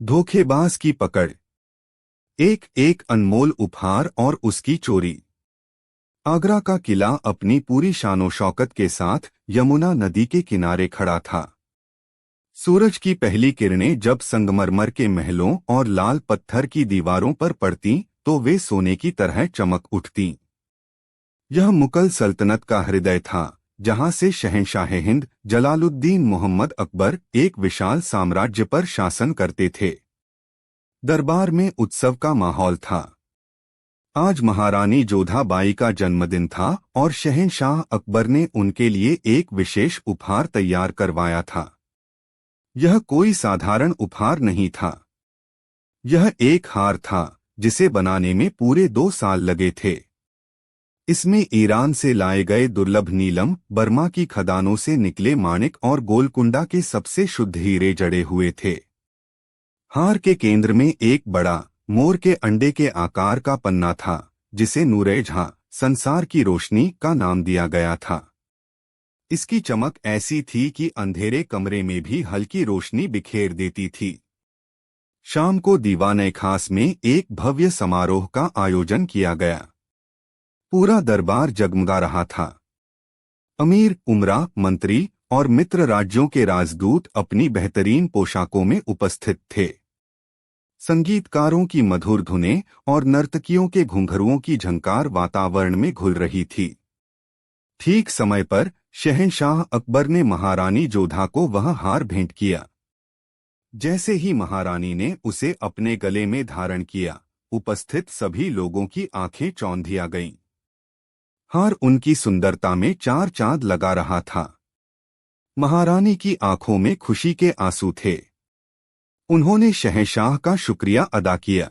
धोखेबाज की पकड़। एक एक अनमोल उपहार और उसकी चोरी। आगरा का किला अपनी पूरी शानो शौकत के साथ यमुना नदी के किनारे खड़ा था। सूरज की पहली किरणें जब संगमरमर के महलों और लाल पत्थर की दीवारों पर पड़तीं तो वे सोने की तरह चमक उठतीं। यह मुगल सल्तनत का हृदय था, जहां से शहंशाह हिंद जलालुद्दीन मोहम्मद अकबर एक विशाल साम्राज्य पर शासन करते थे। दरबार में उत्सव का माहौल था। आज महारानी जोधाबाई का जन्मदिन था और शहंशाह अकबर ने उनके लिए एक विशेष उपहार तैयार करवाया था। यह कोई साधारण उपहार नहीं था। यह एक हार था जिसे बनाने में पूरे 2 साल लगे थे। इसमें ईरान से लाए गए दुर्लभ नीलम, बर्मा की खदानों से निकले माणिक और गोलकुंडा के सबसे शुद्ध हीरे जड़े हुए थे। हार के केंद्र में एक बड़ा मोर के अंडे के आकार का पन्ना था, जिसे नूर-ए-जहां, संसार की रोशनी का नाम दिया गया था। इसकी चमक ऐसी थी कि अंधेरे कमरे में भी हल्की रोशनी बिखेर देती थी। शाम को दीवान-ए-खास में एक भव्य समारोह का आयोजन किया गया। पूरा दरबार जगमगा रहा था। अमीर, उमरा, मंत्री और मित्र राज्यों के राजदूत अपनी बेहतरीन पोशाकों में उपस्थित थे। संगीतकारों की मधुर धुनें और नर्तकियों के घुंघरुओं की झंकार वातावरण में घुल रही थी। ठीक समय पर शहंशाह अकबर ने महारानी जोधा को वह हार भेंट किया। जैसे ही महारानी ने उसे अपने गले में धारण किया, उपस्थित सभी लोगों की आंखें चौंधिया गईं। हार उनकी सुंदरता में 4 चांद लगा रहा था। महारानी की आंखों में खुशी के आंसू थे। उन्होंने शहंशाह का शुक्रिया अदा किया।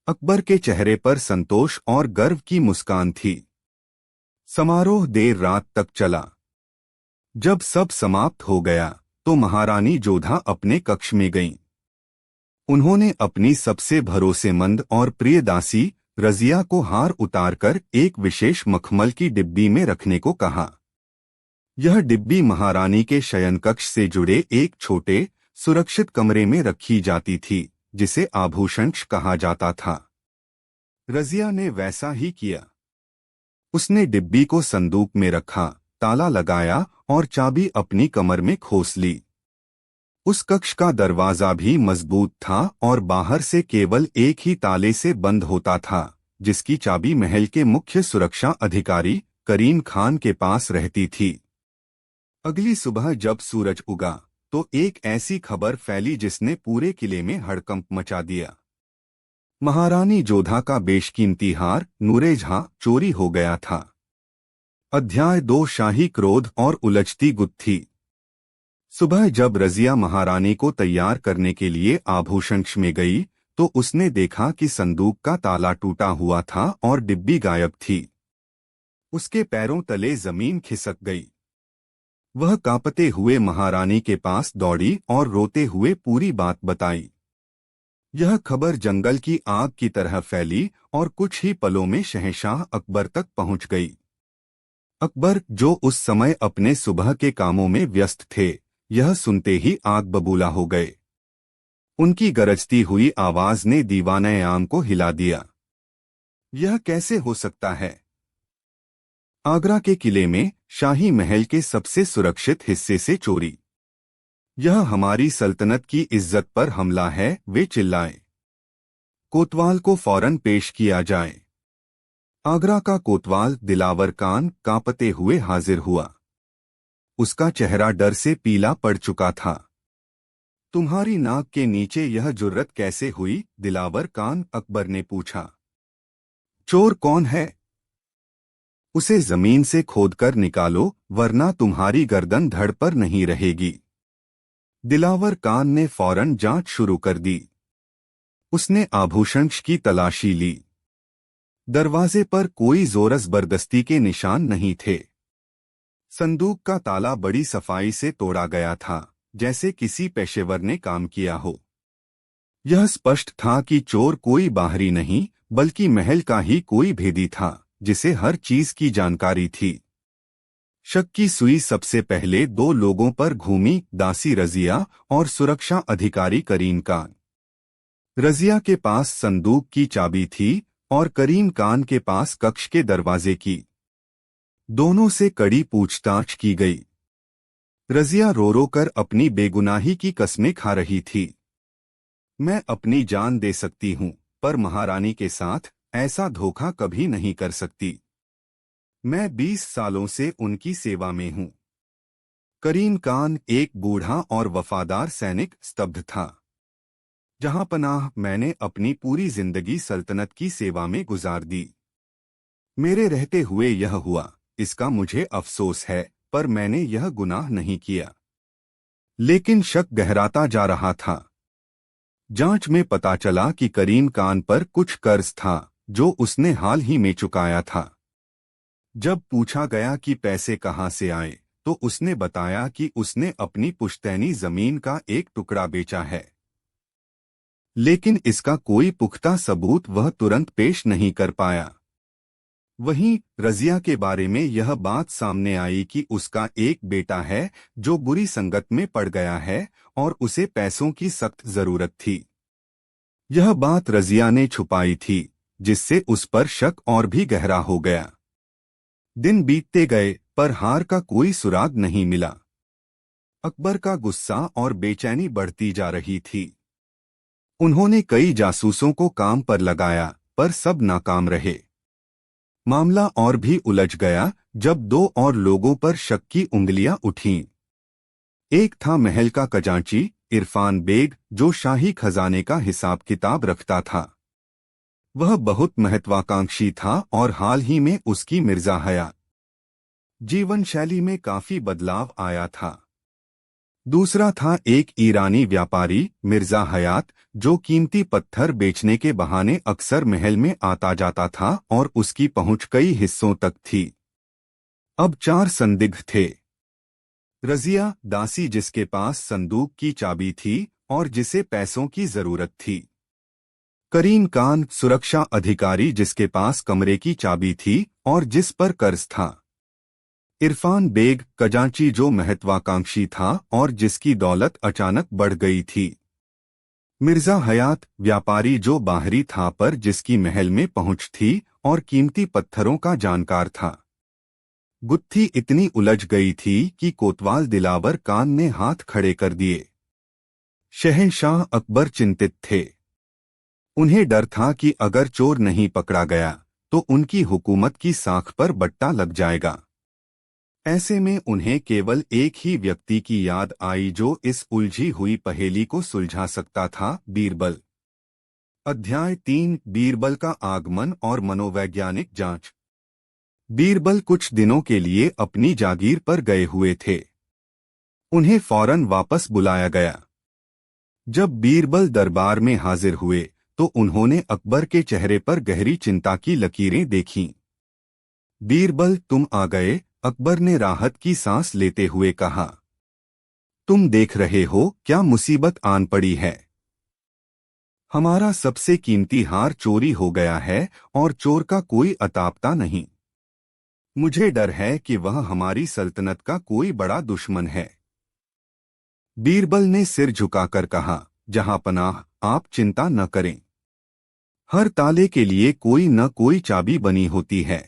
अकबर के चेहरे पर संतोष और गर्व की मुस्कान थी। समारोह देर रात तक चला। जब सब समाप्त हो गया तो महारानी जोधा अपने कक्ष में गईं। उन्होंने अपनी सबसे भरोसेमंद और प्रिय दासी रजिया को हार उतारकर एक विशेष मखमल की डिब्बी में रखने को कहा। यह डिब्बी महारानी के शयनकक्ष से जुड़े एक छोटे सुरक्षित कमरे में रखी जाती थी, जिसे आभूषणकक्ष कहा जाता था। रजिया ने वैसा ही किया। उसने डिब्बी को संदूक में रखा, ताला लगाया और चाबी अपनी कमर में खोस ली। उस कक्ष का दरवाजा भी मजबूत था और बाहर से केवल एक ही ताले से बंद होता था, जिसकी चाबी महल के मुख्य सुरक्षा अधिकारी करीम खान के पास रहती थी। अगली सुबह जब सूरज उगा तो एक ऐसी खबर फैली जिसने पूरे किले में हड़कंप मचा दिया। महारानी जोधा का बेशकीमती हार नूर-ए-जहां चोरी हो गया था। अध्याय 2 शाही क्रोध और उलझती गुत्थी। सुबह जब रजिया महारानी को तैयार करने के लिए आभूषणकक्ष में गई तो उसने देखा कि संदूक का ताला टूटा हुआ था और डिब्बी गायब थी। उसके पैरों तले जमीन खिसक गई। वह कांपते हुए महारानी के पास दौड़ी और रोते हुए पूरी बात बताई। यह खबर जंगल की आग की तरह फैली और कुछ ही पलों में शहंशाह अकबर तक पहुंच गई। अकबर, जो उस समय अपने सुबह के कामों में व्यस्त थे, यह सुनते ही आग बबूला हो गए। उनकी गरजती हुई आवाज ने दीवान-ए-आम को हिला दिया। यह कैसे हो सकता है? आगरा के किले में शाही महल के सबसे सुरक्षित हिस्से से चोरी। यह हमारी सल्तनत की इज्जत पर हमला है, वे चिल्लाए। कोतवाल को फौरन पेश किया जाए। आगरा का कोतवाल दिलावर कान कांपते हुए हाजिर हुआ। उसका चेहरा डर से पीला पड़ चुका था। तुम्हारी नाक के नीचे यह जुर्रत कैसे हुई? दिलावर कान अकबर ने पूछा। चोर कौन है? उसे जमीन से खोदकर निकालो, वरना तुम्हारी गर्दन धड़ पर नहीं रहेगी। दिलावर कान ने फौरन जांच शुरू कर दी। उसने आभूषणकक्ष की तलाशी ली। दरवाजे पर कोई जोर जबरदस्ती के निशान नहीं थे। संदूक का ताला बड़ी सफाई से तोड़ा गया था, जैसे किसी पेशेवर ने काम किया हो। यह स्पष्ट था कि चोर कोई बाहरी नहीं, बल्कि महल का ही कोई भेदी था, जिसे हर चीज की जानकारी थी। शक की सुई सबसे पहले दो लोगों पर घूमी, दासी रजिया और सुरक्षा अधिकारी करीम खान। रजिया के पास संदूक की चाबी थी और करीम खान के पास कक्ष के दरवाजे की। दोनों से कड़ी पूछताछ की गई। रजिया रो रो कर अपनी बेगुनाही की कस्में खा रही थी। मैं अपनी जान दे सकती हूँ, पर महारानी के साथ ऐसा धोखा कभी नहीं कर सकती। मैं 20 सालों से उनकी सेवा में हूँ। करीम खान एक बूढ़ा और वफादार सैनिक स्तब्ध था। जहां पनाह, मैंने अपनी पूरी जिंदगी सल्तनत की सेवा में गुजार दी। मेरे रहते हुए यह हुआ, इसका मुझे अफसोस है, पर मैंने यह गुनाह नहीं किया। लेकिन शक गहराता जा रहा था। जांच में पता चला कि करीम खान पर कुछ कर्ज था जो उसने हाल ही में चुकाया था। जब पूछा गया कि पैसे कहां से आए, तो उसने बताया कि उसने अपनी पुश्तैनी जमीन का एक टुकड़ा बेचा है। लेकिन इसका कोई पुख्ता सबूत वह तुरंत पेश नहीं कर पाया। वहीं रजिया के बारे में यह बात सामने आई कि उसका एक बेटा है जो बुरी संगत में पड़ गया है और उसे पैसों की सख्त जरूरत थी। यह बात रजिया ने छुपाई थी, जिससे उस पर शक और भी गहरा हो गया। दिन बीतते गए, पर हार का कोई सुराग नहीं मिला। अकबर का गुस्सा और बेचैनी बढ़ती जा रही थी। उन्होंने कई जासूसों को काम पर लगाया, पर सब नाकाम रहे। मामला और भी उलझ गया जब दो और लोगों पर शक की उंगलियां उठीं। एक था महल का खजांची इरफान बेग, जो शाही खजाने का हिसाब किताब रखता था। वह बहुत महत्वाकांक्षी था और हाल ही में उसकी मिर्जा हयात जीवन शैली में काफी बदलाव आया था। दूसरा था एक ईरानी व्यापारी मिर्जा हयात, जो कीमती पत्थर बेचने के बहाने अक्सर महल में आता जाता था और उसकी पहुंच कई हिस्सों तक थी। अब 4 संदिग्ध थे। रजिया, दासी जिसके पास संदूक की चाबी थी और जिसे पैसों की जरूरत थी। करीम खान, सुरक्षा अधिकारी जिसके पास कमरे की चाबी थी और जिस पर कर्ज था। इरफान बेग, खजांची जो महत्वाकांक्षी था और जिसकी दौलत अचानक बढ़ गई थी। मिर्जा हयात, व्यापारी जो बाहरी था पर जिसकी महल में पहुंच थी और कीमती पत्थरों का जानकार था। गुत्थी इतनी उलझ गई थी कि कोतवाल दिलावर खान ने हाथ खड़े कर दिए। शहंशाह अकबर चिंतित थे। उन्हें डर था कि अगर चोर नहीं पकड़ा गया तो उनकी हुकूमत की साख पर बट्टा लग जाएगा। ऐसे में उन्हें केवल एक ही व्यक्ति की याद आई जो इस उलझी हुई पहेली को सुलझा सकता था, बीरबल। अध्याय 3, बीरबल का आगमन और मनोवैज्ञानिक जांच। बीरबल कुछ दिनों के लिए अपनी जागीर पर गए हुए थे। उन्हें फौरन वापस बुलाया गया। जब बीरबल दरबार में हाजिर हुए तो उन्होंने अकबर के चेहरे पर गहरी चिंता की लकीरें देखीं। बीरबल, तुम आ गए, अकबर ने राहत की सांस लेते हुए कहा। तुम देख रहे हो क्या मुसीबत आन पड़ी है। हमारा सबसे कीमती हार चोरी हो गया है और चोर का कोई अतापता नहीं। मुझे डर है कि वह हमारी सल्तनत का कोई बड़ा दुश्मन है। बीरबल ने सिर झुकाकर कहा, जहां पनाह, आप चिंता न करें। हर ताले के लिए कोई न कोई चाबी बनी होती है।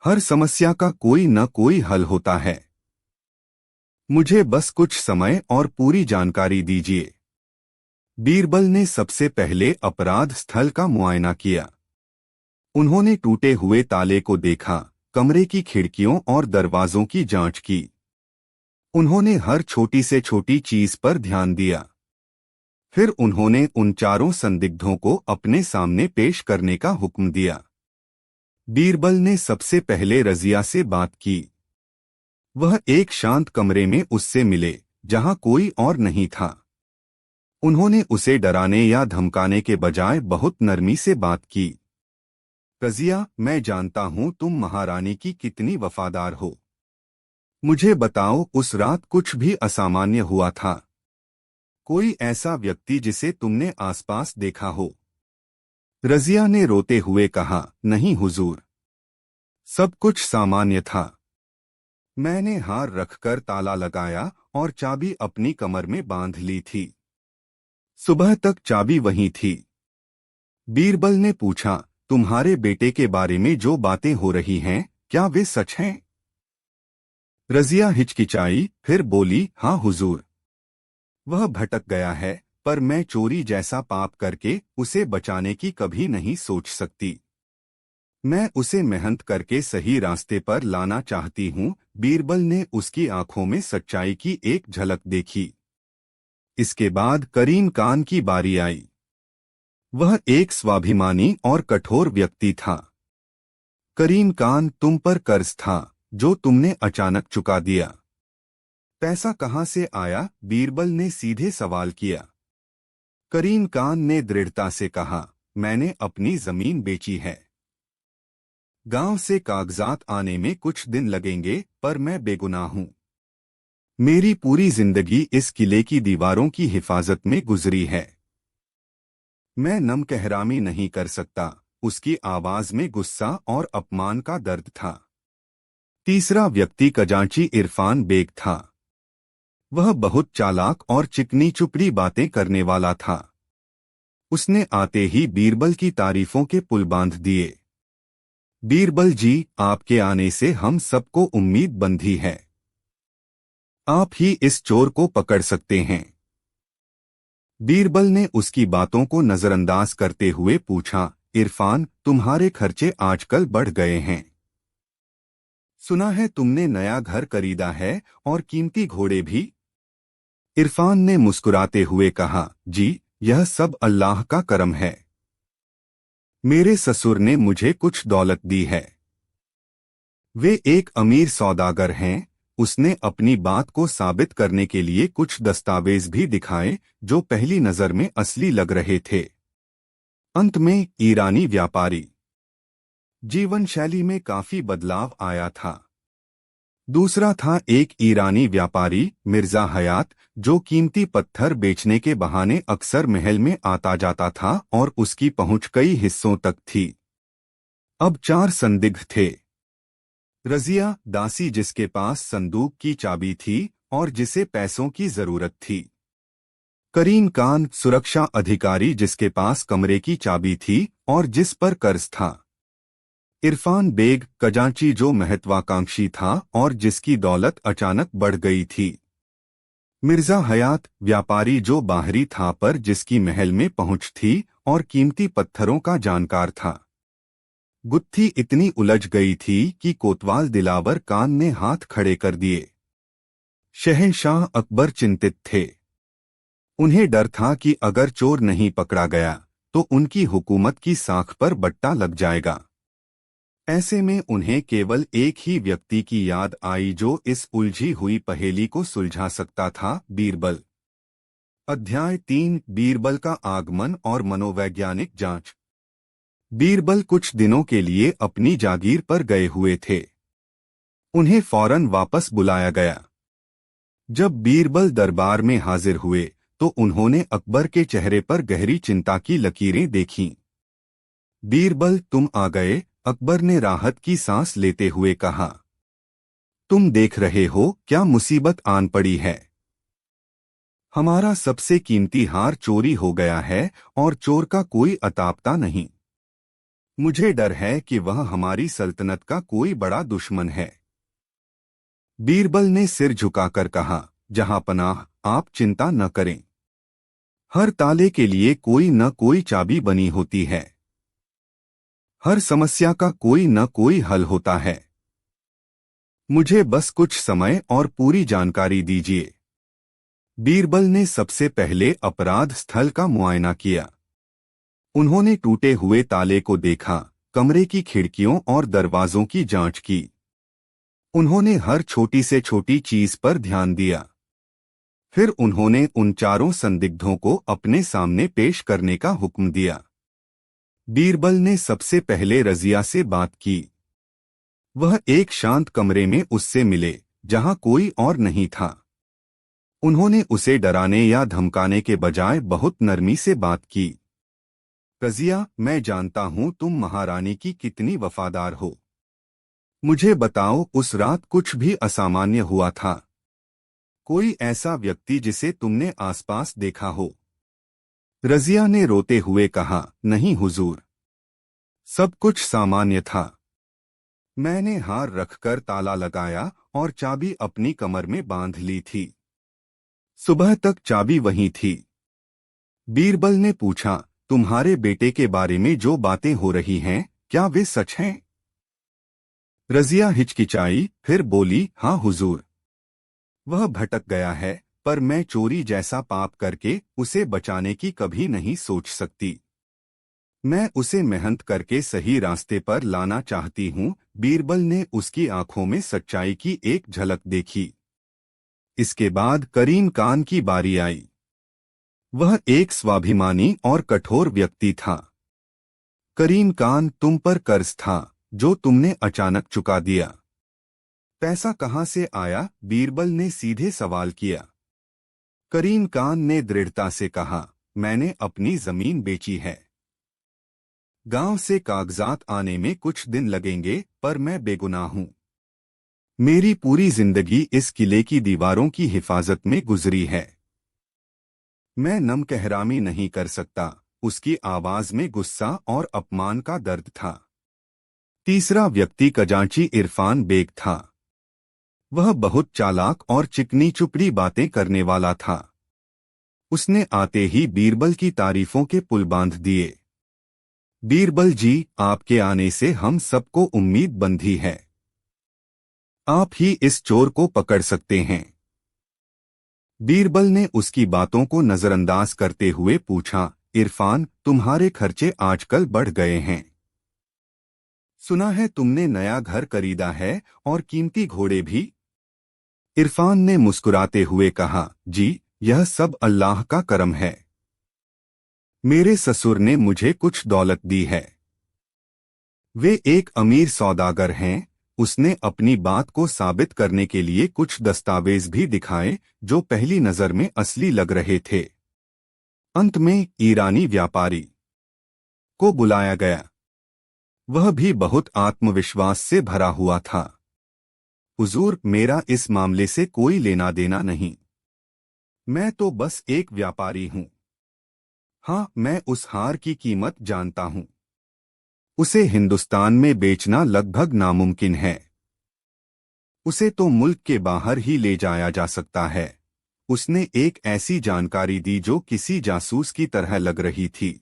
हर समस्या का कोई न कोई हल होता है। मुझे बस कुछ समय और पूरी जानकारी दीजिए। बीरबल ने सबसे पहले अपराध स्थल का मुआयना किया। उन्होंने टूटे हुए ताले को देखा, कमरे की खिड़कियों और दरवाजों की जांच की। उन्होंने हर छोटी से छोटी चीज पर ध्यान दिया। फिर उन्होंने उन चारों संदिग्धों को अपने सामने पेश करने का हुक्म दिया। बीरबल ने सबसे पहले रजिया से बात की। वह एक शांत कमरे में उससे मिले, जहां कोई और नहीं था। उन्होंने उसे डराने या धमकाने के बजाय बहुत नरमी से बात की। रजिया, मैं जानता हूं तुम महारानी की कितनी वफादार हो। मुझे बताओ, उस रात कुछ भी असामान्य हुआ था? कोई ऐसा व्यक्ति जिसे तुमने आसपास देखा हो? रजिया ने रोते हुए कहा, नहीं हुजूर। सब कुछ सामान्य था। मैंने हार रखकर ताला लगाया और चाबी अपनी कमर में बांध ली थी। सुबह तक चाबी वहीं थी। बीरबल ने पूछा, तुम्हारे बेटे के बारे में जो बातें हो रही हैं, क्या वे सच हैं? रजिया हिचकिचाई, फिर बोली, हाँ हुजूर। वह भटक गया है, पर मैं चोरी जैसा पाप करके उसे बचाने की कभी नहीं सोच सकती। मैं उसे मेहनत करके सही रास्ते पर लाना चाहती हूँ। बीरबल ने उसकी आंखों में सच्चाई की एक झलक देखी। इसके बाद करीम कान की बारी आई। वह एक स्वाभिमानी और कठोर व्यक्ति था। करीम कान, तुम पर कर्ज था जो तुमने अचानक चुका दिया। पैसा कहाँ से आया? बीरबल ने सीधे सवाल किया। करीम कान ने दृढ़ता से कहा, मैंने अपनी जमीन बेची है। गांव से कागजात आने में कुछ दिन लगेंगे, पर मैं बेगुनाह हूं। मेरी पूरी जिंदगी इस किले की दीवारों की हिफाजत में गुजरी है। मैं नमकहरामी नहीं कर सकता। उसकी आवाज में गुस्सा और अपमान का दर्द था। तीसरा व्यक्ति खजांची इरफान बेग था। वह बहुत चालाक और चिकनी चुपड़ी बातें करने वाला था। उसने आते ही बीरबल की तारीफों के पुल बांध दिए। बीरबल जी, आपके आने से हम सबको उम्मीद बंधी है। आप ही इस चोर को पकड़ सकते हैं। बीरबल ने उसकी बातों को नजरअंदाज करते हुए पूछा, इरफान, तुम्हारे खर्चे आजकल बढ़ गए हैं। सुना है तुमने नया घर खरीदा है और कीमती घोड़े भी। इरफान ने मुस्कुराते हुए कहा, जी, यह सब अल्लाह का करम है। मेरे ससुर ने मुझे कुछ दौलत दी है। वे एक अमीर सौदागर हैं। उसने अपनी बात को साबित करने के लिए कुछ दस्तावेज भी दिखाए जो पहली नजर में असली लग रहे थे। अंत में ईरानी व्यापारी। जीवन शैली में काफी बदलाव आया था। दूसरा था एक ईरानी व्यापारी, मिर्जा हयात, जो कीमती पत्थर बेचने के बहाने अक्सर महल में आता जाता था और उसकी पहुंच कई हिस्सों तक थी। अब 4 संदिग्ध थे। रजिया, दासी जिसके पास संदूक की चाबी थी और जिसे पैसों की जरूरत थी। करीम कान, सुरक्षा अधिकारी जिसके पास कमरे की चाबी थी और जिस पर कर्ज था। इरफान बेग, खजांची जो महत्वाकांक्षी था और जिसकी दौलत अचानक बढ़ गई थी। मिर्जा हयात, व्यापारी जो बाहरी था पर जिसकी महल में पहुंच थी और कीमती पत्थरों का जानकार था। गुत्थी इतनी उलझ गई थी कि कोतवाल दिलावर कान ने हाथ खड़े कर दिए। शहंशाह अकबर चिंतित थे। उन्हें डर था कि अगर चोर नहीं पकड़ा गया तो उनकी हुकूमत की साख पर बट्टा लग जाएगा। ऐसे में उन्हें केवल एक ही व्यक्ति की याद आई जो इस उलझी हुई पहेली को सुलझा सकता था, बीरबल। अध्याय 3, बीरबल का आगमन और मनोवैज्ञानिक जांच। बीरबल कुछ दिनों के लिए अपनी जागीर पर गए हुए थे। उन्हें फौरन वापस बुलाया गया। जब बीरबल दरबार में हाजिर हुए तो उन्होंने अकबर के चेहरे पर गहरी चिंता की लकीरें देखीं। बीरबल, तुम आ गए, अकबर ने राहत की सांस लेते हुए कहा। तुम देख रहे हो क्या मुसीबत आन पड़ी है। हमारा सबसे कीमती हार चोरी हो गया है और चोर का कोई अतापता नहीं। मुझे डर है कि वह हमारी सल्तनत का कोई बड़ा दुश्मन है। बीरबल ने सिर झुकाकर कहा, जहां पनाह, आप चिंता न करें। हर ताले के लिए कोई न कोई चाबी बनी होती है। हर समस्या का कोई न कोई हल होता है। मुझे बस कुछ समय और पूरी जानकारी दीजिए। बीरबल ने सबसे पहले अपराध स्थल का मुआयना किया। उन्होंने टूटे हुए ताले को देखा, कमरे की खिड़कियों और दरवाजों की जांच की। उन्होंने हर छोटी से छोटी चीज पर ध्यान दिया। फिर उन्होंने उन 4 संदिग्धों को अपने सामने पेश करने का हुक्म दिया। बीरबल ने सबसे पहले रजिया से बात की। वह एक शांत कमरे में उससे मिले, जहां कोई और नहीं था। उन्होंने उसे डराने या धमकाने के बजाय बहुत नरमी से बात की। रजिया, मैं जानता हूं तुम महारानी की कितनी वफादार हो। मुझे बताओ, उस रात कुछ भी असामान्य हुआ था? कोई ऐसा व्यक्ति जिसे तुमने आसपास देखा हो? रजिया ने रोते हुए कहा, नहीं हुजूर, सब कुछ सामान्य था। मैंने हार रखकर ताला लगाया और चाबी अपनी कमर में बांध ली थी। सुबह तक चाबी वहीं थी। बीरबल ने पूछा, तुम्हारे बेटे के बारे में जो बातें हो रही हैं, क्या वे सच हैं? रजिया हिचकिचाई, फिर बोली, हाँ हुजूर, वह भटक गया है, पर मैं चोरी जैसा पाप करके उसे बचाने की कभी नहीं सोच सकती। मैं उसे मेहनत करके सही रास्ते पर लाना चाहती हूँ। बीरबल ने उसकी आंखों में सच्चाई की एक झलक देखी। इसके बाद करीम कान की बारी आई। वह एक स्वाभिमानी और कठोर व्यक्ति था। करीम कान, तुम पर कर्ज था जो तुमने अचानक चुका दिया। पैसा कहाँ से आया? बीरबल ने सीधे सवाल किया। करीम कान ने दृढ़ता से कहा, मैंने अपनी जमीन बेची है। गांव से कागजात आने में कुछ दिन लगेंगे, पर मैं बेगुनाह हूं। मेरी पूरी जिंदगी इस किले की दीवारों की हिफाजत में गुजरी है। मैं नमकहरामी नहीं कर सकता। उसकी आवाज में गुस्सा और अपमान का दर्द था। तीसरा व्यक्ति खजांची इरफान बेग था। वह बहुत चालाक और चिकनी चुपड़ी बातें करने वाला था। उसने आते ही बीरबल की तारीफों के पुल बांध दिए। बीरबल जी, आपके आने से हम सबको उम्मीद बंधी है। आप ही इस चोर को पकड़ सकते हैं। बीरबल ने उसकी बातों को नजरअंदाज करते हुए पूछा, इरफान, तुम्हारे खर्चे आजकल बढ़ गए हैं। सुना है तुमने नया घर खरीदा है और कीमती घोड़े भी। इरफान ने मुस्कुराते हुए कहा, जी, यह सब अल्लाह का करम है। मेरे ससुर ने मुझे कुछ दौलत दी है। वे एक अमीर सौदागर हैं। उसने अपनी बात को साबित करने के लिए कुछ दस्तावेज भी दिखाए जो पहली नजर में असली लग रहे थे। अंत में ईरानी व्यापारी को बुलाया गया। वह भी बहुत आत्मविश्वास से भरा हुआ था। हुजूर, मेरा इस मामले से कोई लेना देना नहीं। मैं तो बस एक व्यापारी हूं। हाँ, मैं उस हार की कीमत जानता हूं। उसे हिंदुस्तान में बेचना लगभग नामुमकिन है। उसे तो मुल्क के बाहर ही ले जाया जा सकता है। उसने एक ऐसी जानकारी दी जो किसी जासूस की तरह लग रही थी।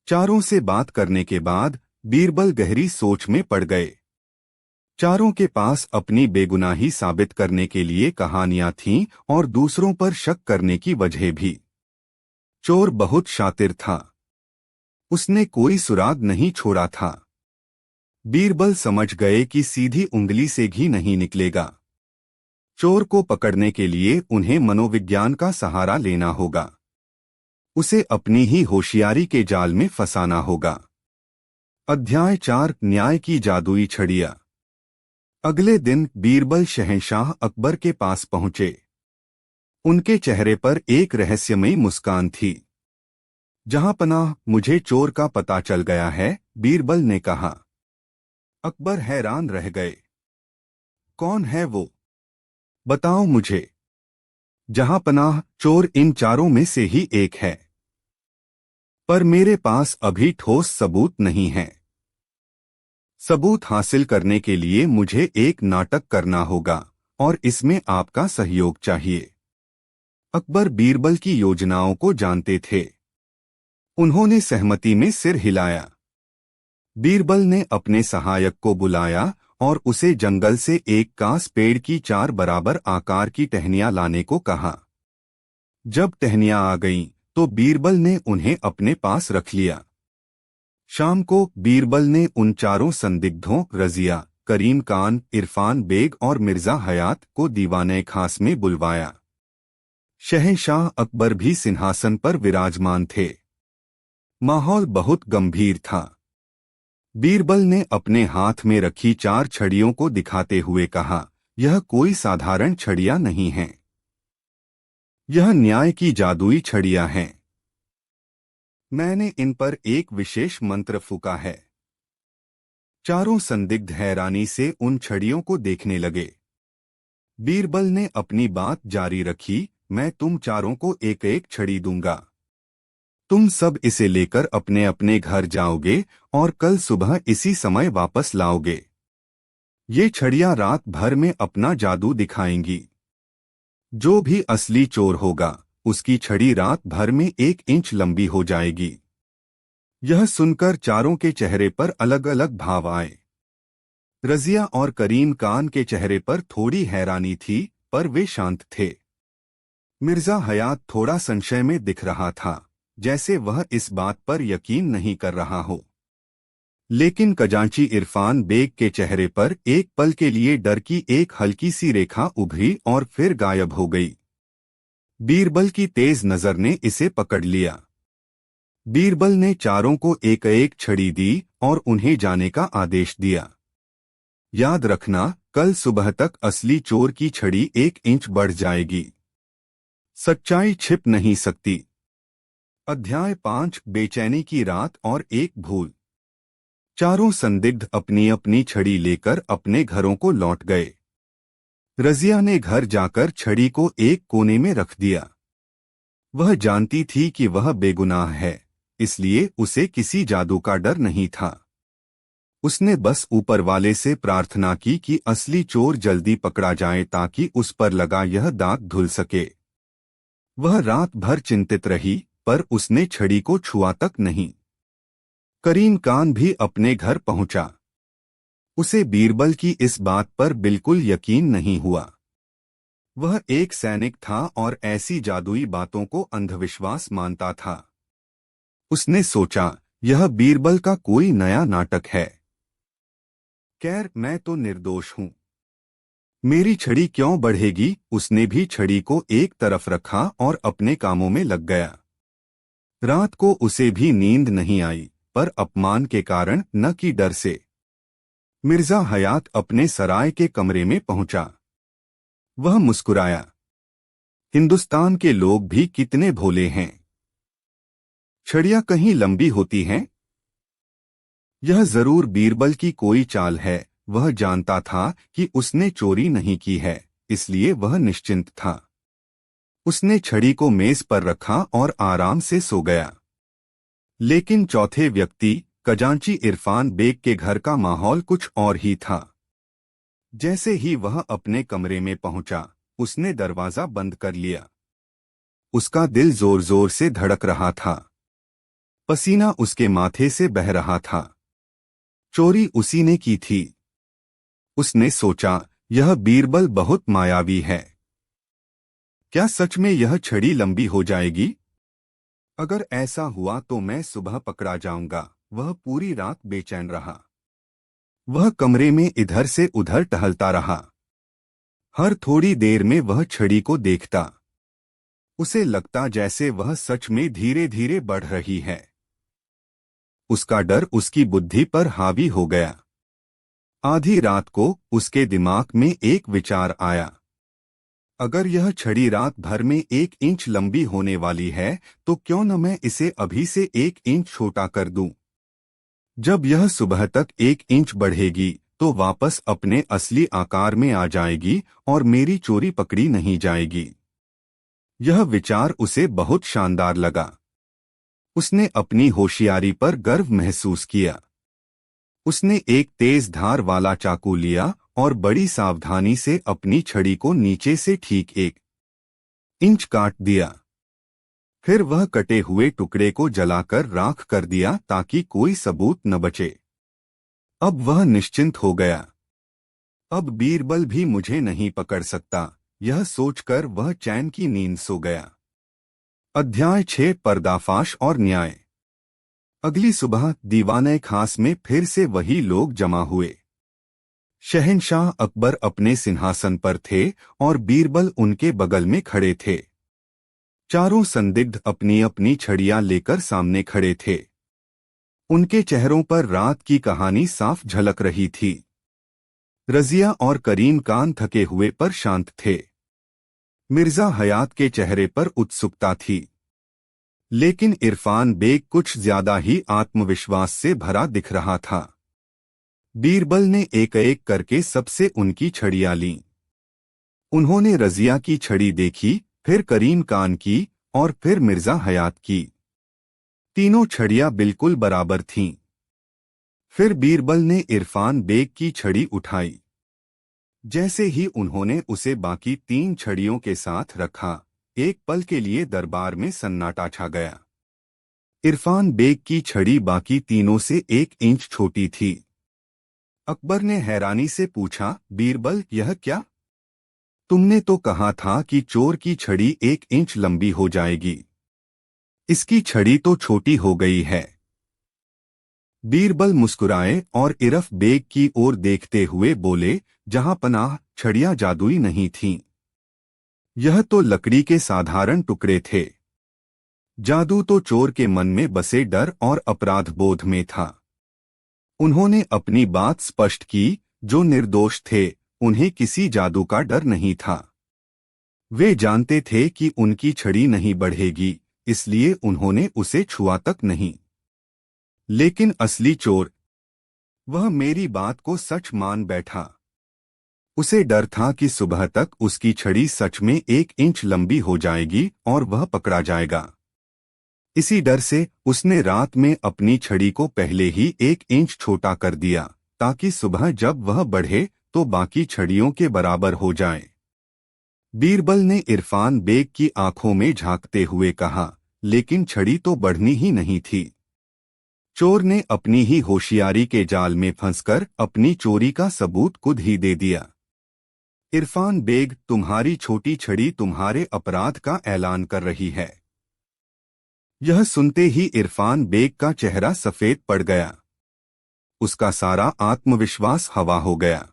चारों से बात करने के बाद बीरबल गहरी सोच में पड़ गए। चारों के पास अपनी बेगुनाही साबित करने के लिए कहानियां थीं और दूसरों पर शक करने की वजह भी। चोर बहुत शातिर था। उसने कोई सुराग नहीं छोड़ा था। बीरबल समझ गए कि सीधी उंगली से घी नहीं निकलेगा। चोर को पकड़ने के लिए उन्हें मनोविज्ञान का सहारा लेना होगा। उसे अपनी ही होशियारी के जाल में फंसाना होगा। अध्याय 4, न्याय की जादुई छड़ियां। अगले दिन बीरबल शहंशाह अकबर के पास पहुंचे। उनके चेहरे पर एक रहस्यमयी मुस्कान थी। जहांपनाह, मुझे चोर का पता चल गया है, बीरबल ने कहा। अकबर हैरान रह गए। कौन है वो? बताओ मुझे। जहांपनाह, चोर इन चारों में से ही एक है। पर मेरे पास अभी ठोस सबूत नहीं है। सबूत हासिल करने के लिए मुझे एक नाटक करना होगा और इसमें आपका सहयोग चाहिए। अकबर बीरबल की योजनाओं को जानते थे। उन्होंने सहमति में सिर हिलाया। बीरबल ने अपने सहायक को बुलाया और उसे जंगल से एक कांस पेड़ की 4 बराबर आकार की टहनियां लाने को कहा। जब टहनियां आ गईं, तो बीरबल ने उन्हें अपने पास रख लिया। शाम को बीरबल ने उन चारों संदिग्धों, रजिया, करीम कान, इरफान बेग और मिर्जा हयात को दीवाने खास में बुलवाया। शहंशाह अकबर भी सिंहासन पर विराजमान थे। माहौल बहुत गंभीर था। बीरबल ने अपने हाथ में रखी 4 छड़ियों को दिखाते हुए कहा, यह कोई साधारण छड़ियां नहीं हैं। यह न्याय की जादुई छड़ियां हैं। मैंने इन पर एक विशेष मंत्र फूंका है। चारों संदिग्ध हैरानी से उन छड़ियों को देखने लगे। बीरबल ने अपनी बात जारी रखी, मैं तुम चारों को एक एक छड़ी दूंगा। तुम सब इसे लेकर अपने अपने घर जाओगे और कल सुबह इसी समय वापस लाओगे। ये छड़ियां रात भर में अपना जादू दिखाएंगी। जो भी असली चोर होगा उसकी छड़ी रात भर में 1 इंच लंबी हो जाएगी। यह सुनकर चारों के चेहरे पर अलग अलग भाव आए। रजिया और करीम कान के चेहरे पर थोड़ी हैरानी थी, पर वे शांत थे। मिर्जा हयात थोड़ा संशय में दिख रहा था, जैसे वह इस बात पर यकीन नहीं कर रहा हो। लेकिन खजांची इरफान बेग के चेहरे पर एक पल के लिए डर की एक हल्की सी रेखा उभरी और फिर गायब हो गई। बीरबल की तेज नजर ने इसे पकड़ लिया। बीरबल ने चारों को एक एक छड़ी दी और उन्हें जाने का आदेश दिया। याद रखना, कल सुबह तक असली चोर की छड़ी 1 इंच बढ़ जाएगी। सच्चाई छिप नहीं सकती। अध्याय 5 बेचैनी की रात और एक भूल। चारों संदिग्ध अपनी अपनी छड़ी लेकर अपने घरों को लौट गए। रजिया ने घर जाकर छड़ी को एक कोने में रख दिया। वह जानती थी कि वह बेगुनाह है, इसलिए उसे किसी जादू का डर नहीं था। उसने बस ऊपर वाले से प्रार्थना की कि असली चोर जल्दी पकड़ा जाए ताकि उस पर लगा यह दाग धुल सके। वह रात भर चिंतित रही, पर उसने छड़ी को छुआ तक नहीं। करीम कान भी अपने घर पहुंचा। उसे बीरबल की इस बात पर बिल्कुल यकीन नहीं हुआ। वह एक सैनिक था और ऐसी जादुई बातों को अंधविश्वास मानता था। उसने सोचा, यह बीरबल का कोई नया नाटक है। खैर, मैं तो निर्दोष हूं। मेरी छड़ी क्यों बढ़ेगी? उसने भी छड़ी को एक तरफ रखा और अपने कामों में लग गया। रात को उसे भी नींद नहीं आई, पर अपमान के कारण न कि डर से। मिर्जा हयात अपने सराय के कमरे में पहुंचा। वह मुस्कुराया। हिंदुस्तान के लोग भी कितने भोले हैं। छड़ियां कहीं लंबी होती हैं। यह जरूर बीरबल की कोई चाल है। वह जानता था कि उसने चोरी नहीं की है, इसलिए वह निश्चिंत था। उसने छड़ी को मेज पर रखा और आराम से सो गया। लेकिन चौथे व्यक्ति खजांची इरफान बेग के घर का माहौल कुछ और ही था। जैसे ही वह अपने कमरे में पहुंचा, उसने दरवाजा बंद कर लिया। उसका दिल जोर जोर से धड़क रहा था। पसीना उसके माथे से बह रहा था। चोरी उसी ने की थी। उसने सोचा, यह बीरबल बहुत मायावी है। क्या सच में यह छड़ी लंबी हो जाएगी? अगर ऐसा हुआ तो मैं सुबह पकड़ा जाऊंगा। वह पूरी रात बेचैन रहा। वह कमरे में इधर से उधर टहलता रहा। हर थोड़ी देर में वह छड़ी को देखता। उसे लगता जैसे वह सच में धीरे धीरे बढ़ रही है। उसका डर उसकी बुद्धि पर हावी हो गया। आधी रात को उसके दिमाग में एक विचार आया। अगर यह छड़ी रात भर में 1 इंच लंबी होने वाली है, तो क्यों न मैं इसे अभी से 1 इंच छोटा कर दूं। जब यह सुबह तक 1 इंच बढ़ेगी तो वापस अपने असली आकार में आ जाएगी और मेरी चोरी पकड़ी नहीं जाएगी। यह विचार उसे बहुत शानदार लगा। उसने अपनी होशियारी पर गर्व महसूस किया। उसने एक तेज धार वाला चाकू लिया और बड़ी सावधानी से अपनी छड़ी को नीचे से ठीक 1 इंच काट दिया। फिर वह कटे हुए टुकड़े को जलाकर राख कर दिया ताकि कोई सबूत न बचे। अब वह निश्चिंत हो गया। अब बीरबल भी मुझे नहीं पकड़ सकता, यह सोचकर वह चैन की नींद सो गया। अध्याय 6 पर्दाफाश और न्याय। अगली सुबह दीवाने खास में फिर से वही लोग जमा हुए। शहंशाह अकबर अपने सिंहासन पर थे और बीरबल उनके बगल में खड़े थे। चारों संदिग्ध अपनी अपनी छड़ियां लेकर सामने खड़े थे। उनके चेहरों पर रात की कहानी साफ झलक रही थी। रजिया और करीम कान थके हुए पर शांत थे। मिर्जा हयात के चेहरे पर उत्सुकता थी, लेकिन इरफान बेग कुछ ज्यादा ही आत्मविश्वास से भरा दिख रहा था। बीरबल ने एक एक करके सबसे उनकी छड़ियां लीं। उन्होंने रजिया की छड़ी देखी, फिर करीम खान की और फिर मिर्जा हयात की। तीनों छड़ियां बिल्कुल बराबर थीं। फिर बीरबल ने इरफान बेग की छड़ी उठाई। जैसे ही उन्होंने उसे बाकी 3 छड़ियों के साथ रखा, एक पल के लिए दरबार में सन्नाटा छा गया। इरफान बेग की छड़ी बाकी तीनों से 1 इंच छोटी थी। अकबर ने हैरानी से पूछा, बीरबल, यह क्या? तुमने तो कहा था कि चोर की छड़ी 1 इंच लंबी हो जाएगी। इसकी छड़ी तो छोटी हो गई है। बीरबल मुस्कुराए और इरफ बेग की ओर देखते हुए बोले, जहां पनाह, छड़ियां जादुई नहीं थीं। यह तो लकड़ी के साधारण टुकड़े थे। जादू तो चोर के मन में बसे डर और अपराध बोध में था। उन्होंने अपनी बात स्पष्ट की, जो निर्दोष थे, उन्हें किसी जादू का डर नहीं था। वे जानते थे कि उनकी छड़ी नहीं बढ़ेगी, इसलिए उन्होंने उसे छुआ तक नहीं। लेकिन असली चोर, वह मेरी बात को सच मान बैठा। उसे डर था कि सुबह तक उसकी छड़ी सच में 1 इंच लंबी हो जाएगी और वह पकड़ा जाएगा। इसी डर से उसने रात में अपनी छड़ी को पहले ही 1 इंच छोटा कर दिया, ताकि सुबह जब वह बढ़े तो बाकी छड़ियों के बराबर हो जाए। बीरबल ने इरफान बेग की आंखों में झांकते हुए कहा, लेकिन छड़ी तो बढ़नी ही नहीं थी। चोर ने अपनी ही होशियारी के जाल में फंसकर अपनी चोरी का सबूत खुद ही दे दिया। इरफान बेग, तुम्हारी छोटी छड़ी तुम्हारे अपराध का ऐलान कर रही है। यह सुनते ही इरफान बेग का चेहरा सफेद पड़ गया। उसका सारा आत्मविश्वास हवा हो गया।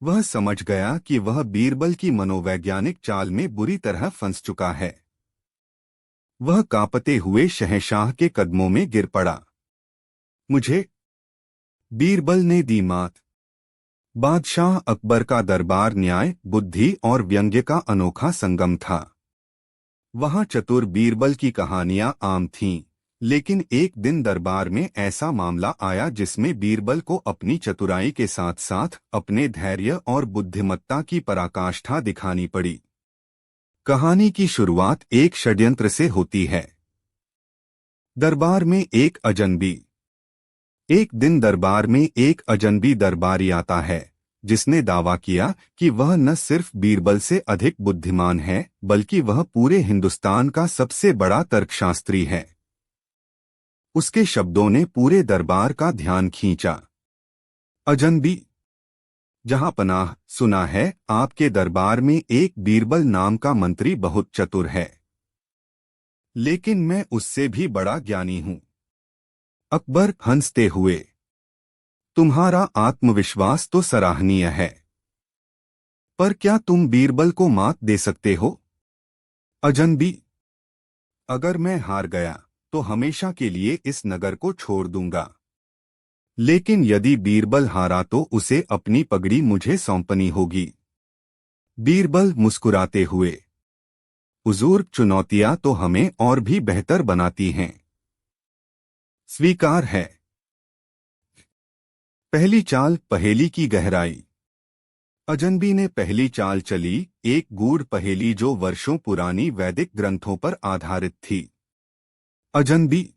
वह समझ गया कि वह बीरबल की मनोवैज्ञानिक चाल में बुरी तरह फंस चुका है। वह कांपते हुए शहंशाह के कदमों में गिर पड़ा। मुझे? बीरबल ने दी मात। बादशाह अकबर का दरबार न्याय, बुद्धि और व्यंग्य का अनोखा संगम था। वहां चतुर बीरबल की कहानियां आम थीं, लेकिन एक दिन दरबार में ऐसा मामला आया जिसमें बीरबल को अपनी चतुराई के साथ साथ अपने धैर्य और बुद्धिमत्ता की पराकाष्ठा दिखानी पड़ी। कहानी की शुरुआत एक षड्यंत्र से होती है। दरबार में एक अजनबी। एक दिन दरबार में एक अजनबी दरबारी आता है, जिसने दावा किया कि वह न सिर्फ बीरबल से अधिक बुद्धिमान है, बल्कि वह पूरे हिंदुस्तान का सबसे बड़ा तर्कशास्त्री है। उसके शब्दों ने पूरे दरबार का ध्यान खींचा। अजनबी, जहां पनाह, सुना है आपके दरबार में एक बीरबल नाम का मंत्री बहुत चतुर है, लेकिन मैं उससे भी बड़ा ज्ञानी हूं। अकबर हंसते हुए, तुम्हारा आत्मविश्वास तो सराहनीय है, पर क्या तुम बीरबल को मात दे सकते हो? अजनबी, अगर मैं हार गया तो हमेशा के लिए इस नगर को छोड़ दूंगा, लेकिन यदि बीरबल हारा तो उसे अपनी पगड़ी मुझे सौंपनी होगी। बीरबल मुस्कुराते हुए, हुजूर, चुनौतियां तो हमें और भी बेहतर बनाती हैं। स्वीकार है। पहली चाल, पहेली की गहराई। अजनबी ने पहली चाल चली, एक गूढ़ पहेली जो वर्षों पुरानी वैदिक ग्रंथों पर आधारित थी। अजनबी,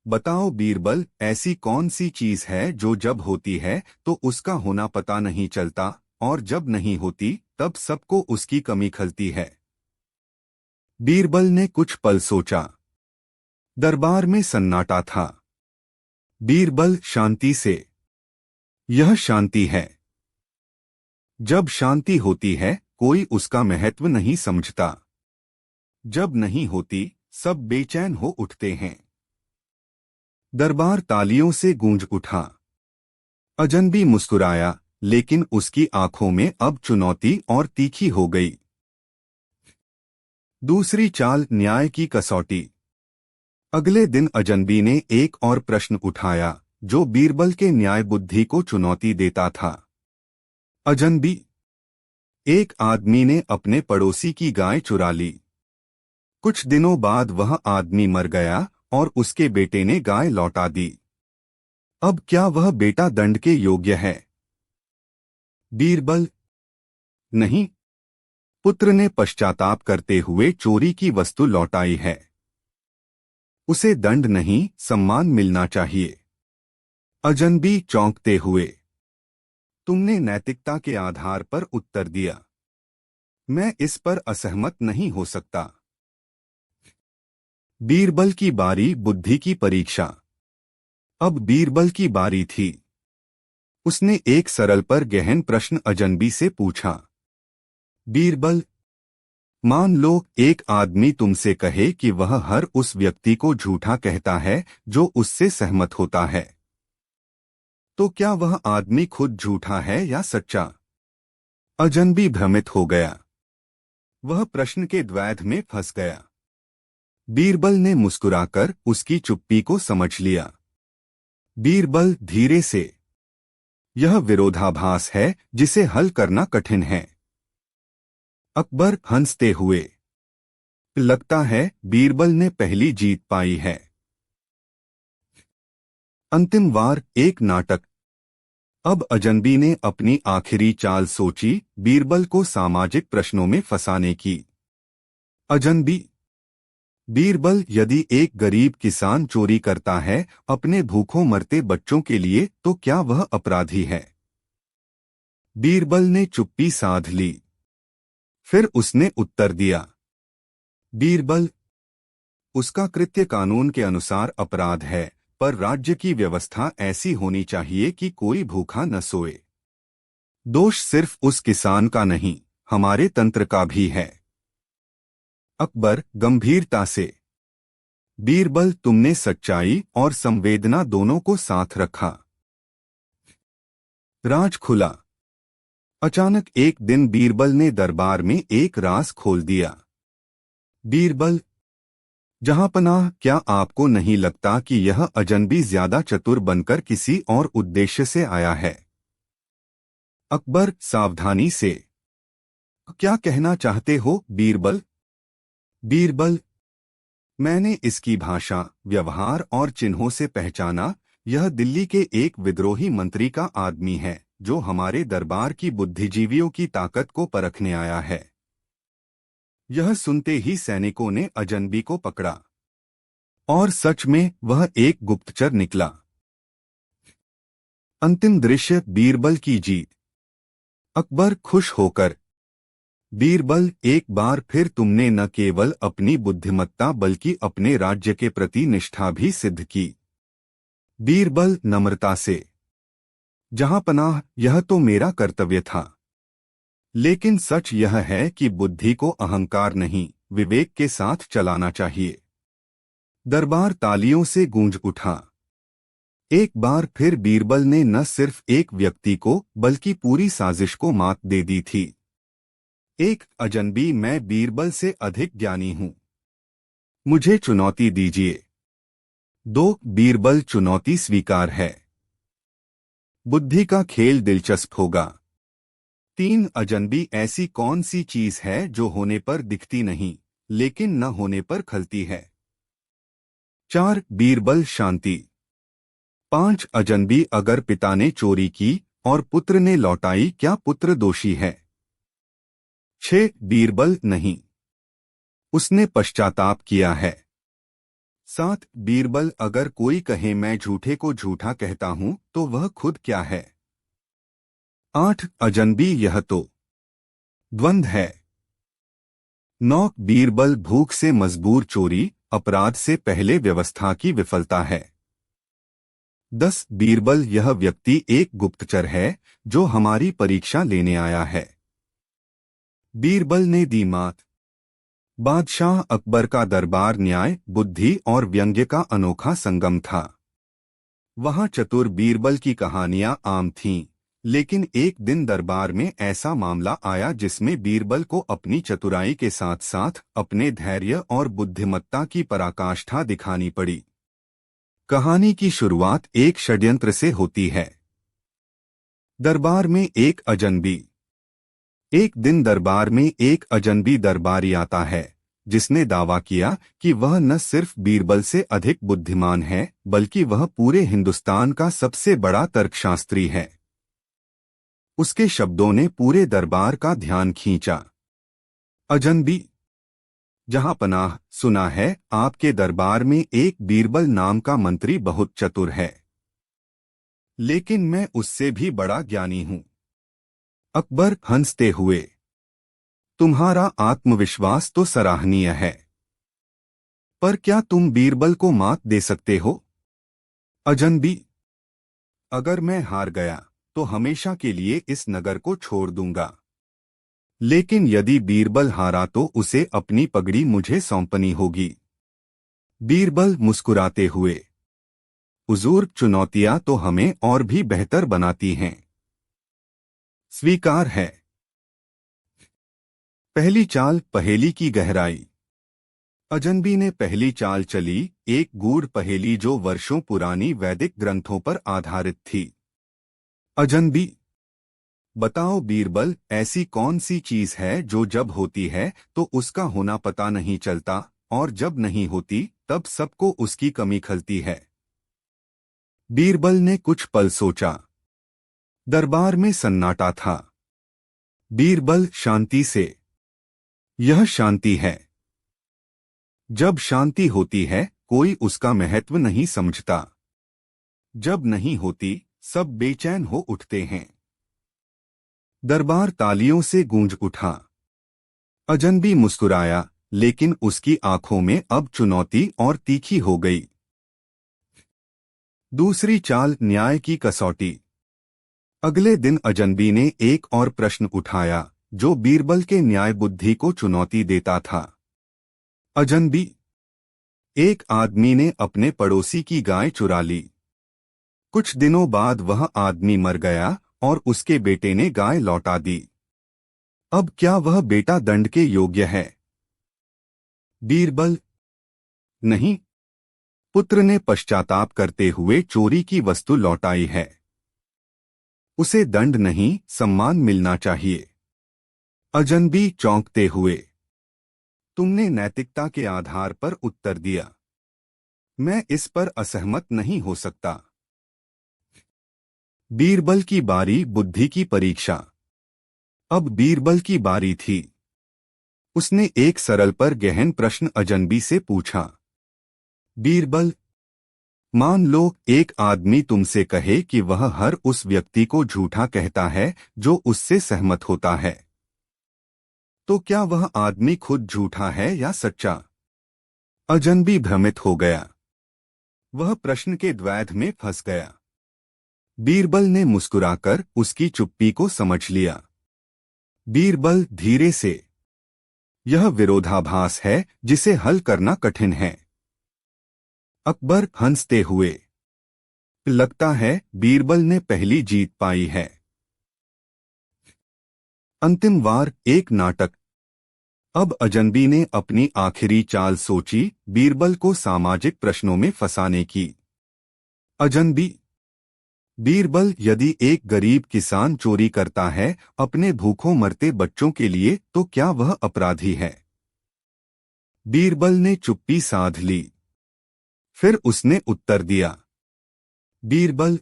बताओ बीरबल, ऐसी कौन सी चीज है जो जब होती है तो उसका होना पता नहीं चलता, और जब नहीं होती तब सबको उसकी कमी खलती है? बीरबल ने कुछ पल सोचा। दरबार में सन्नाटा था। बीरबल शांति से, यह शांति है। जब शांति होती है कोई उसका महत्व नहीं समझता। जब नहीं होती सब बेचैन हो उठते हैं। दरबार तालियों से गूंज उठा। अजनबी मुस्कुराया, लेकिन उसकी आंखों में अब चुनौती और तीखी हो गई। दूसरी चाल, न्याय की कसौटी। अगले दिन अजनबी ने एक और प्रश्न उठाया, जो बीरबल के न्याय बुद्धि को चुनौती देता था। अजनबी, एक आदमी ने अपने पड़ोसी की गाय चुरा ली। कुछ दिनों बाद वह आदमी मर गया और उसके बेटे ने गाय लौटा दी। अब क्या वह बेटा दंड के योग्य है? बीरबल: नहीं। पुत्र ने पश्चाताप करते हुए चोरी की वस्तु लौटाई है। उसे दंड नहीं, सम्मान मिलना चाहिए। अजनबी चौंकते हुए: तुमने नैतिकता के आधार पर उत्तर दिया। मैं इस पर असहमत नहीं हो सकता। बीरबल की बारी बुद्धि की परीक्षा। अब बीरबल की बारी थी। उसने एक सरल पर गहन प्रश्न अजनबी से पूछा। बीरबल: मान लो एक आदमी तुमसे कहे कि वह हर उस व्यक्ति को झूठा कहता है जो उससे सहमत होता है, तो क्या वह आदमी खुद झूठा है या सच्चा? अजनबी भ्रमित हो गया। वह प्रश्न के द्वैध में फंस गया। बीरबल ने मुस्कुराकर उसकी चुप्पी को समझ लिया। बीरबल धीरे से: यह विरोधाभास है जिसे हल करना कठिन है। अकबर हंसते हुए: लगता है बीरबल ने पहली जीत पाई है। अंतिम वार एक नाटक। अब अजनबी ने अपनी आखिरी चाल सोची, बीरबल को सामाजिक प्रश्नों में फंसाने की। अजनबी: बीरबल, यदि एक गरीब किसान चोरी करता है अपने भूखों मरते बच्चों के लिए, तो क्या वह अपराधी है? बीरबल ने चुप्पी साध ली। फिर उसने उत्तर दिया। बीरबल: उसका कृत्य कानून के अनुसार अपराध है, पर राज्य की व्यवस्था ऐसी होनी चाहिए कि कोई भूखा न सोए। दोष सिर्फ उस किसान का नहीं, हमारे तंत्र का भी है। अकबर गंभीरता से: बीरबल, तुमने सच्चाई और संवेदना दोनों को साथ रखा। राज खुला। अचानक एक दिन बीरबल ने दरबार में एक राज खोल दिया। बीरबल: जहांपनाह, क्या आपको नहीं लगता कि यह अजनबी ज्यादा चतुर बनकर किसी और उद्देश्य से आया है? अकबर सावधानी से: क्या कहना चाहते हो बीरबल? बीरबल: मैंने इसकी भाषा, व्यवहार और चिन्हों से पहचाना। यह दिल्ली के एक विद्रोही मंत्री का आदमी है जो हमारे दरबार की बुद्धिजीवियों की ताकत को परखने आया है। यह सुनते ही सैनिकों ने अजनबी को पकड़ा। और सच में वह एक गुप्तचर निकला। अंतिम दृश्य बीरबल की जीत। अकबर खुश होकर: बीरबल, एक बार फिर तुमने न केवल अपनी बुद्धिमत्ता बल्कि अपने राज्य के प्रति निष्ठा भी सिद्ध की। बीरबल नम्रता से: जहांपनाह, यह तो मेरा कर्तव्य था। लेकिन सच यह है कि बुद्धि को अहंकार नहीं, विवेक के साथ चलाना चाहिए। दरबार तालियों से गूंज उठा। एक बार फिर बीरबल ने न सिर्फ एक व्यक्ति को बल्कि पूरी साजिश को मात दे दी थी। एक अजनबी: मैं बीरबल से अधिक ज्ञानी हूं, मुझे चुनौती दीजिए। 2 बीरबल: चुनौती स्वीकार है। बुद्धि का खेल दिलचस्प होगा। 3 अजनबी: ऐसी कौन सी चीज है जो होने पर दिखती नहीं लेकिन न होने पर खलती है? 4 बीरबल: शांति। 5 अजनबी: अगर पिता ने चोरी की और पुत्र ने लौटाई, क्या पुत्र दोषी है? 6 बीरबल: नहीं, उसने पश्चाताप किया है। 7 बीरबल: अगर कोई कहे मैं झूठे को झूठा कहता हूं, तो वह खुद क्या है? 8 अजनबी: यह तो द्वंद्व है। 9 बीरबल: भूख से मजबूर चोरी अपराध से पहले व्यवस्था की विफलता है। 10 बीरबल: यह व्यक्ति एक गुप्तचर है जो हमारी परीक्षा लेने आया है। बीरबल ने दी मात। बादशाह अकबर का दरबार न्याय, बुद्धि और व्यंग्य का अनोखा संगम था। वहां चतुर बीरबल की कहानियां आम थीं, लेकिन एक दिन दरबार में ऐसा मामला आया जिसमें बीरबल को अपनी चतुराई के साथ साथ अपने धैर्य और बुद्धिमत्ता की पराकाष्ठा दिखानी पड़ी। कहानी की शुरुआत एक षड्यंत्र से होती है। दरबार में एक अजनबी। एक दिन दरबार में एक अजनबी दरबारी आता है जिसने दावा किया कि वह न सिर्फ बीरबल से अधिक बुद्धिमान है बल्कि वह पूरे हिंदुस्तान का सबसे बड़ा तर्कशास्त्री है। उसके शब्दों ने पूरे दरबार का ध्यान खींचा। अजनबी, जहां पनाह, सुना है आपके दरबार में एक बीरबल नाम का मंत्री बहुत चतुर है, लेकिन मैं उससे भी बड़ा ज्ञानी हूं। अकबर हंसते हुए, तुम्हारा आत्मविश्वास तो सराहनीय है, पर क्या तुम बीरबल को मात दे सकते हो? अजनबी, अगर मैं हार गया तो हमेशा के लिए इस नगर को छोड़ दूंगा, लेकिन यदि बीरबल हारा तो उसे अपनी पगड़ी मुझे सौंपनी होगी। बीरबल मुस्कुराते हुए, हुजूर, चुनौतियां तो हमें और भी बेहतर बनाती हैं। स्वीकार है। पहली चाल, पहेली की गहराई। अजनबी ने पहली चाल चली, एक गूढ़ पहेली जो वर्षों पुरानी वैदिक ग्रंथों पर आधारित थी। अजनबी, बताओ बीरबल, ऐसी कौन सी चीज है जो जब होती है तो उसका होना पता नहीं चलता और जब नहीं होती तब सबको उसकी कमी खलती है? बीरबल ने कुछ पल सोचा। दरबार में सन्नाटा था। बीरबल शांति से, यह शांति है। जब शांति होती है कोई उसका महत्व नहीं समझता, जब नहीं होती सब बेचैन हो उठते हैं। दरबार तालियों से गूंज उठा। अजनबी मुस्कुराया, लेकिन उसकी आंखों में अब चुनौती और तीखी हो गई। दूसरी चाल, न्याय की कसौटी। अगले दिन अजनबी ने एक और प्रश्न उठाया जो बीरबल के न्याय बुद्धि को चुनौती देता था। अजनबी, एक आदमी ने अपने पड़ोसी की गाय चुरा ली। कुछ दिनों बाद वह आदमी मर गया और उसके बेटे ने गाय लौटा दी। अब क्या वह बेटा दंड के योग्य है? बीरबल, नहीं। पुत्र ने पश्चाताप करते हुए चोरी की वस्तु लौटाई है। उसे दंड नहीं, सम्मान मिलना चाहिए। अजनबी चौंकते हुए, तुमने नैतिकता के आधार पर उत्तर दिया। मैं इस पर असहमत नहीं हो सकता। बीरबल की बारी, बुद्धि की परीक्षा। अब बीरबल की बारी थी। उसने एक सरल पर गहन प्रश्न अजनबी से पूछा। बीरबल, मान लो एक आदमी तुमसे कहे कि वह हर उस व्यक्ति को झूठा कहता है जो उससे सहमत होता है, तो क्या वह आदमी खुद झूठा है या सच्चा? अजनबी भ्रमित हो गया। वह प्रश्न के द्वैध में फंस गया। बीरबल ने मुस्कुराकर उसकी चुप्पी को समझ लिया। बीरबल धीरे से, यह विरोधाभास है जिसे हल करना कठिन है। अकबर हंसते हुए, लगता है बीरबल ने पहली जीत पाई है। अंतिम वार, एक नाटक। अब अजनबी ने अपनी आखिरी चाल सोची, बीरबल को सामाजिक प्रश्नों में फंसाने की। अजनबी, बीरबल, यदि एक गरीब किसान चोरी करता है अपने भूखों मरते बच्चों के लिए तो क्या वह अपराधी है? बीरबल ने चुप्पी साध ली। फिर उसने उत्तर दिया। बीरबल,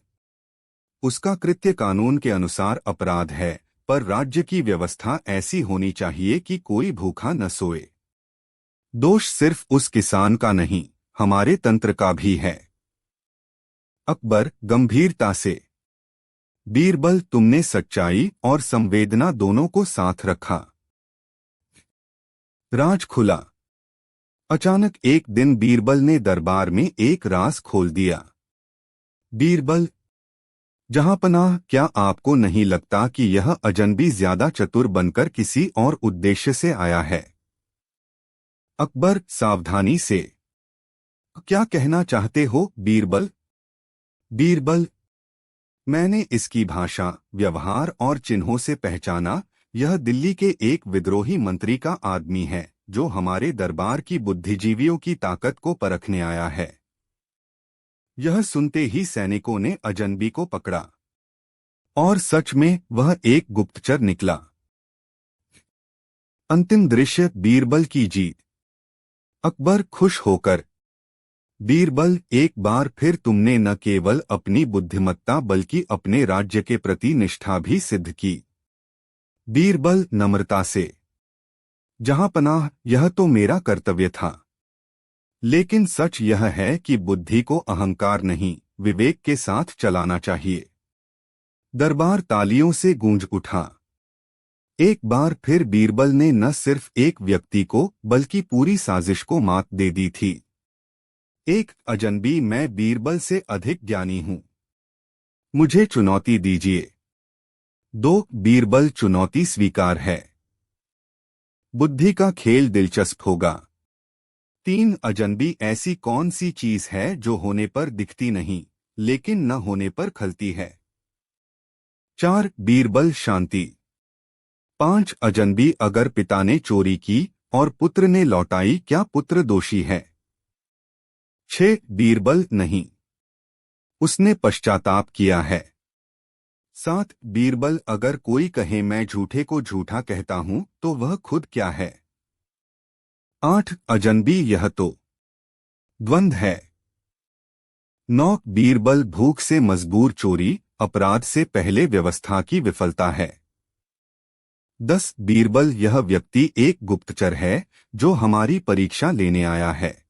उसका कृत्य कानून के अनुसार अपराध है, पर राज्य की व्यवस्था ऐसी होनी चाहिए कि कोई भूखा न सोए। दोष सिर्फ उस किसान का नहीं, हमारे तंत्र का भी है। अकबर गंभीरता से, बीरबल, तुमने सच्चाई और संवेदना दोनों को साथ रखा। राज खुला। अचानक एक दिन बीरबल ने दरबार में एक राज खोल दिया। बीरबल, जहांपनाह, क्या आपको नहीं लगता कि यह अजनबी ज्यादा चतुर बनकर किसी और उद्देश्य से आया है? अकबर सावधानी से, क्या कहना चाहते हो बीरबल? बीरबल, मैंने इसकी भाषा, व्यवहार और चिन्हों से पहचाना। यह दिल्ली के एक विद्रोही मंत्री का आदमी है जो हमारे दरबार की बुद्धिजीवियों की ताकत को परखने आया है। यह सुनते ही सैनिकों ने अजनबी को पकड़ा। और सच में वह एक गुप्तचर निकला। अंतिम दृश्य, बीरबल की जीत। अकबर खुश होकर, बीरबल, एक बार फिर तुमने न केवल अपनी बुद्धिमत्ता बल्कि अपने राज्य के प्रति निष्ठा भी सिद्ध की। बीरबल नम्रता से, जहां पनाह, यह तो मेरा कर्तव्य था। लेकिन सच यह है कि बुद्धि को अहंकार नहीं, विवेक के साथ चलाना चाहिए। दरबार तालियों से गूंज उठा। एक बार फिर बीरबल ने न सिर्फ एक व्यक्ति को बल्कि पूरी साजिश को मात दे दी थी। एक अजनबी, मैं बीरबल से अधिक ज्ञानी हूं, मुझे चुनौती दीजिए। 2 बीरबल, चुनौती स्वीकार है। बुद्धि का खेल दिलचस्प होगा। 3 अजनबी, ऐसी कौन सी चीज है जो होने पर दिखती नहीं लेकिन न होने पर खलती है। 4 बीरबल, शांति। 5 अजनबी, अगर पिता ने चोरी की और पुत्र ने लौटाई, क्या पुत्र दोषी है। 6 बीरबल, नहीं, उसने पश्चाताप किया है। 7 बीरबल, अगर कोई कहे मैं झूठे को झूठा कहता हूं तो वह खुद क्या है। 8 अजनबी, यह तो द्वंद्व है। 9 बीरबल, भूख से मजबूर चोरी अपराध से पहले व्यवस्था की विफलता है। 10 बीरबल, यह व्यक्ति एक गुप्तचर है जो हमारी परीक्षा लेने आया है।